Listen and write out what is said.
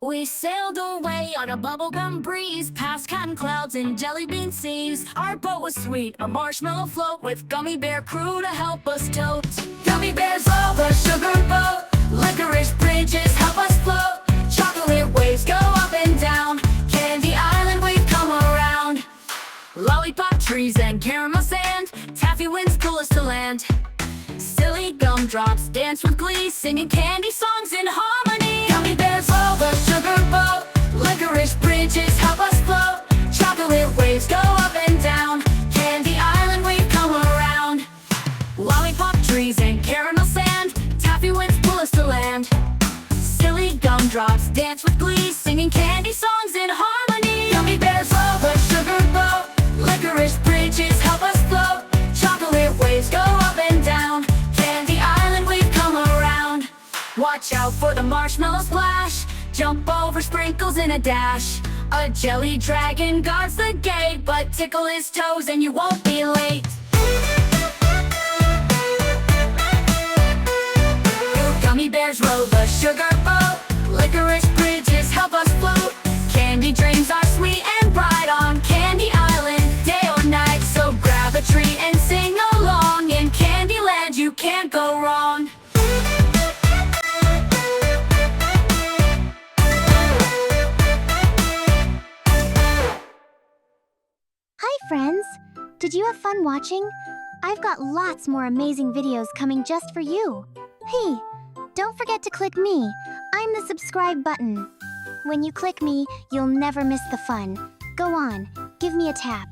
We sailed away on a bubblegum breeze, past cotton clouds and jellybean seas. Our boat was sweet, a marshmallow float with gummy bear crew to help us tote. Gummy bears roll the sugar boat, licorice bridges help us float. Chocolate waves go up and down, Candy Island we've come around. Lollipop trees and caramel sand, taffy winds pull us to land. Silly gumdrops dance with glee, singing candy songs in harmony. Gummy bears roll the sugar boat, licorice bridges help us float. Chocolate waves go up and down, Candy Island we've come around. Lollipop trees and caramel sand, taffy winds pull us to land. Silly gumdrops dance with glee, singing candy songs in harmony. Gummy bears roll the sugar boat, licorice bridges help us float. Chocolate waves go up and down, Candy Island we've come around. Watch out for the marshmallow splash, jump over sprinkles in a dash. A jelly dragon guards the gate, but tickle his toes and you won't be late. Gummy bears row the sugar boat, licorice bridges help us float. Candy dreams are sweet and bright on Candy Island, day or night. So grab a treat and sing along, in Candyland you can't go wrong. Hi friends! Did you have fun watching? I've got lots more amazing videos coming just for you. Hey, don't forget to click me. I'm the subscribe button. When you click me, you'll never miss the fun. Go on, give me a tap.